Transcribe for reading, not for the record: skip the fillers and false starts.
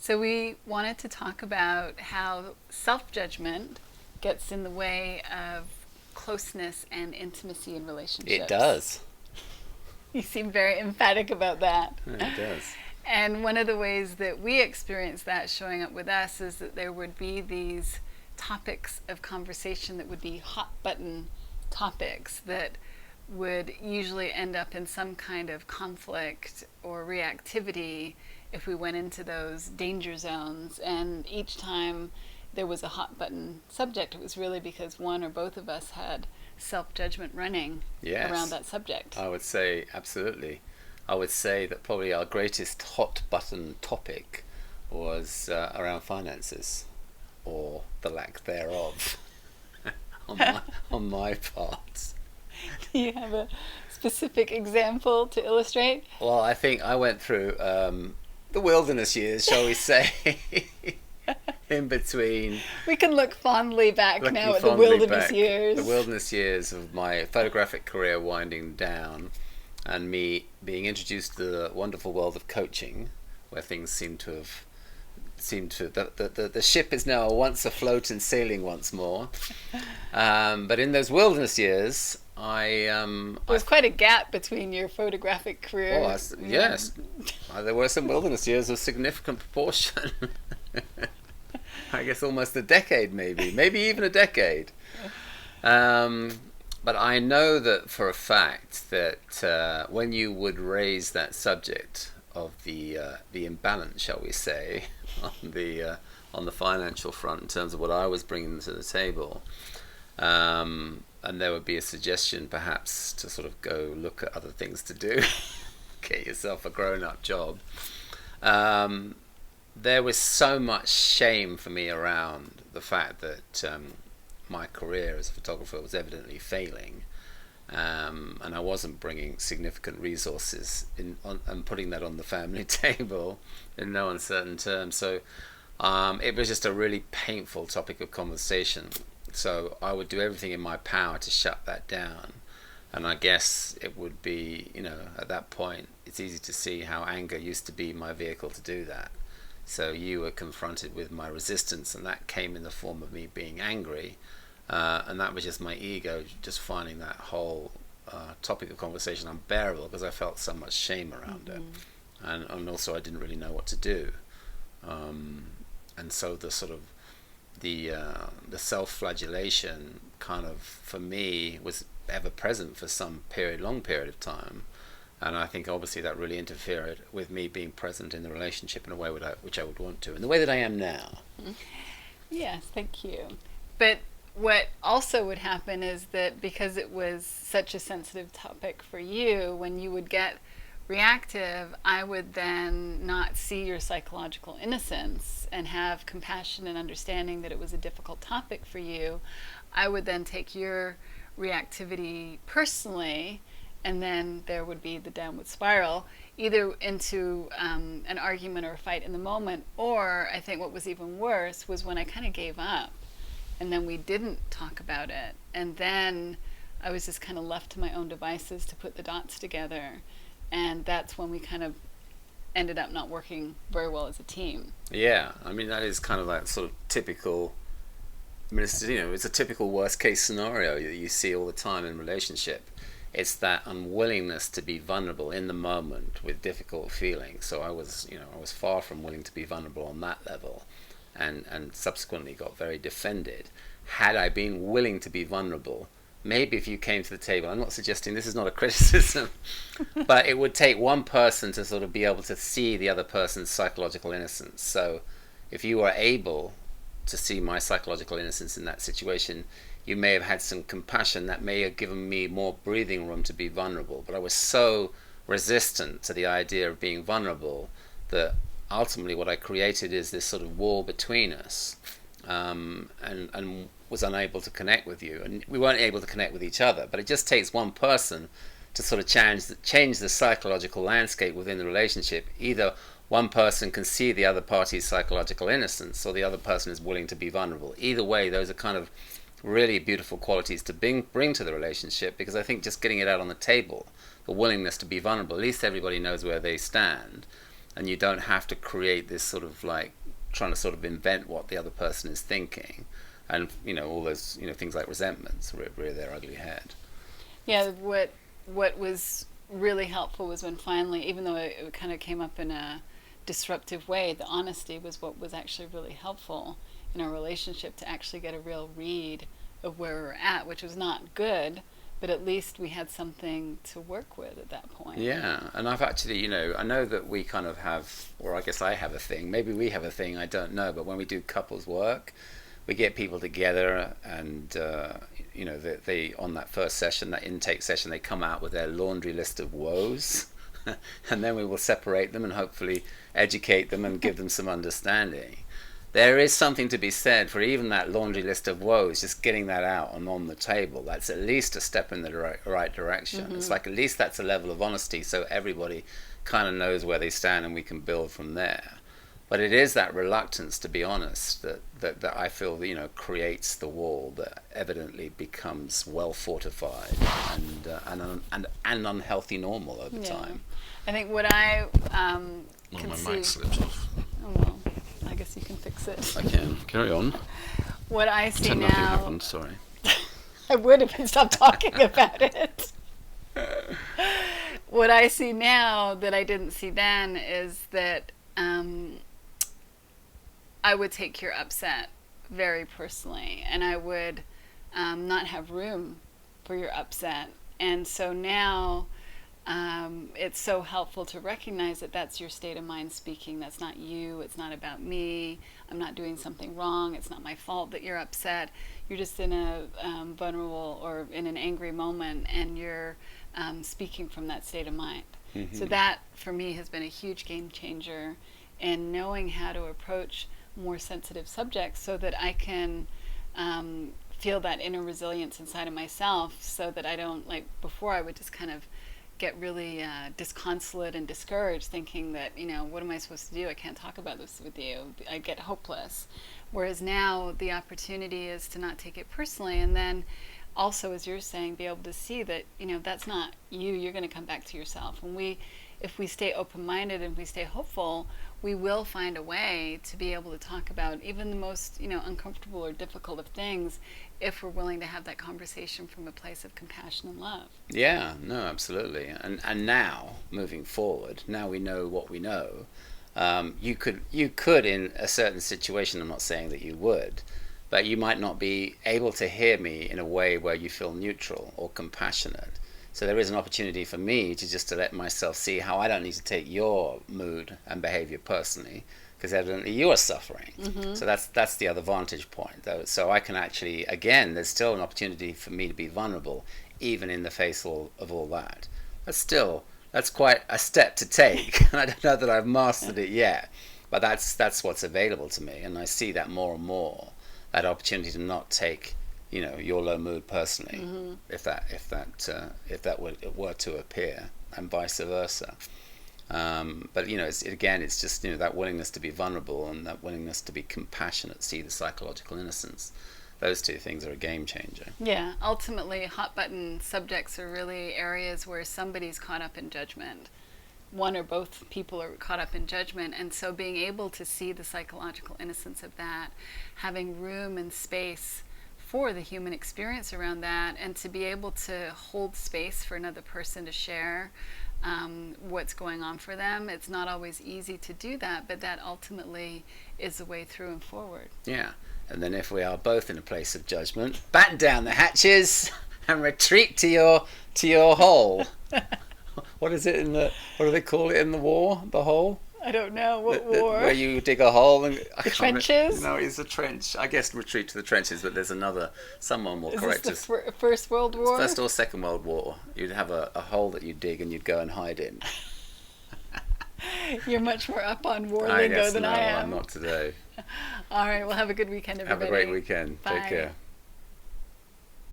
So we wanted to talk about how self-judgment gets in the way of closeness and intimacy in relationships. It does. You seem very emphatic about that. It does. And one of the ways that we experience that showing up with us is that there would be these topics of conversation that would be hot button topics that would usually end up in some kind of conflict or reactivity if we went into those danger zones. And each time there was a hot button subject, it was really because one or both of us had self-judgment running Yes. around that subject. I would say absolutely. I would say that probably our greatest hot button topic was around finances, or the lack thereof, on my part. Do you have a specific example to illustrate? Well, I think I went through the wilderness years, shall we say, in between. We can look fondly back Looking now at the fondly wilderness back, years. the wilderness years of my photographic career winding down, and me being introduced to the wonderful world of coaching, where things the ship is now once afloat and sailing once more. But in those wilderness years, There was quite a gap between your photographic career. yes, there were some wilderness years of significant proportion. I guess almost a decade, maybe even a decade. But I know that for a fact that when you would raise that subject of the imbalance, shall we say, on the financial front in terms of what I was bringing to the table, and there would be a suggestion perhaps to sort of go look at other things to do, get yourself a grown-up job. There was so much shame for me around the fact that my career as a photographer was evidently failing, and I wasn't bringing significant resources and putting that on the family table in no uncertain terms. So it was just a really painful topic of conversation. So I would do everything in my power to shut that down. And I guess it would be, at that point, it's easy to see how anger used to be my vehicle to do that. So you were confronted with my resistance, and that came in the form of me being angry. And that was just my ego just finding that whole topic of conversation unbearable, because I felt so much shame around it. And also I didn't really know what to do. And so the sort of the self-flagellation kind of, for me, was ever present for some long period of time. And I think obviously that really interfered with me being present in the relationship in a way which I would want to, in the way that I am now. Yes, thank you. But what also would happen is that because it was such a sensitive topic for you, when you would get reactive, I would then not see your psychological innocence and have compassion and understanding that it was a difficult topic for you. I would then take your reactivity personally, and then there would be the downward spiral, either into an argument or a fight in the moment, or I think what was even worse was when I kind of gave up, and then we didn't talk about it, and then I was just kind of left to my own devices to put the dots together, and that's when we kind of ended up not working very well as a team. Yeah, I mean, that is kind of that sort of typical, it's a typical worst case scenario that you see all the time in relationship. It's that unwillingness to be vulnerable in the moment with difficult feelings. So I was far from willing to be vulnerable on that level, and subsequently got very defended. Had I been willing to be vulnerable, maybe if you came to the table, I'm not suggesting this is not a criticism, but it would take one person to sort of be able to see the other person's psychological innocence. So if you were able to see my psychological innocence in that situation, you may have had some compassion that may have given me more breathing room to be vulnerable. But I was so resistant to the idea of being vulnerable that ultimately what I created is this sort of wall between us, and was unable to connect with you. And we weren't able to connect with each other. But it just takes one person to sort of change the psychological landscape within the relationship. Either one person can see the other party's psychological innocence, or the other person is willing to be vulnerable. Either way, those are kind of really beautiful qualities to bring to the relationship, because I think just getting it out on the table, the willingness to be vulnerable, at least everybody knows where they stand, and you don't have to create this sort of like trying to sort of invent what the other person is thinking, and all those things like resentments rear their ugly head. Yeah, what was really helpful was when finally, even though it kind of came up in a disruptive way, the honesty was what was actually really helpful in our relationship, to actually get a real read of where we're at, which was not good, but at least we had something to work with at that point. Yeah, and I've actually, I know that we kind of have, or I guess I have a thing, maybe we have a thing, I don't know, but when we do couples work, we get people together, and they on that first session, that intake session, they come out with their laundry list of woes, and then we will separate them and hopefully educate them and give them some understanding. There is something to be said for even that laundry list of woes, just getting that out and on the table. That's at least a step in the right direction. It's like at least that's a level of honesty, so everybody kind of knows where they stand and we can build from there. But it is that reluctance to be honest that I feel creates the wall that evidently becomes well fortified and an unhealthy normal over time. I think what I can my see. mic slipped off. Oh well, I guess you can fix it. I can. Carry on. What I see Pretend now. nothing happened, sorry. I would if you stopped talking about it. What I see now that I didn't see then is that I would take your upset very personally, and I would not have room for your upset. And so now it's so helpful to recognize that that's your state of mind speaking. That's not you. It's not about me. I'm not doing something wrong. It's not my fault that you're upset. You're just in a vulnerable or in an angry moment, and you're speaking from that state of mind. Mm-hmm. So that, for me, has been a huge game changer in knowing how to approach more sensitive subjects, so that I can feel that inner resilience inside of myself, so that I don't, like before, I would just kind of get really disconsolate and discouraged, thinking that, what am I supposed to do? I can't talk about this with you. I get hopeless. Whereas now the opportunity is to not take it personally, and then also, as you're saying, be able to see that, that's not you. You're going to come back to yourself. And if we stay open-minded and we stay hopeful, we will find a way to be able to talk about even the most, uncomfortable or difficult of things, if we're willing to have that conversation from a place of compassion and love. Yeah, no, absolutely. And now, moving forward, now we know what we know. You could in a certain situation, I'm not saying that you would, but you might not be able to hear me in a way where you feel neutral or compassionate. So there is an opportunity for me to let myself see how I don't need to take your mood and behavior personally, because evidently you are suffering. Mm-hmm. So that's the other vantage point, though. So I can actually, again, there's still an opportunity for me to be vulnerable, even in the face of all that. But still, that's quite a step to take. And I don't know that I've mastered it yet, but that's what's available to me, and I see that more and more. That opportunity to not take, your low mood personally, mm-hmm. if that were to appear, and vice versa. But it's just that willingness to be vulnerable and that willingness to be compassionate, see the psychological innocence. Those two things are a game changer. Yeah, ultimately, hot button subjects are really areas where somebody's caught up in judgment. One or both people are caught up in judgment, and so being able to see the psychological innocence of that, having room and space for the human experience around that, and to be able to hold space for another person to share what's going on for them. It's not always easy to do that, but that ultimately is the way through and forward. Yeah, and then if we are both in a place of judgment, batten down the hatches and retreat to your hole. What is it what do they call it in the war? The hole? I don't know. What war? Where you dig a hole and... The trenches? No, it's a trench. I guess retreat to the trenches, but there's someone will correct us. Is this the First World War? First or Second World War. You'd have a hole that you dig and you'd go and hide in. You're much more up on war lingo than I am. I'm not today. All right, well, have a good weekend, everybody. Have a great weekend. Bye. Take care.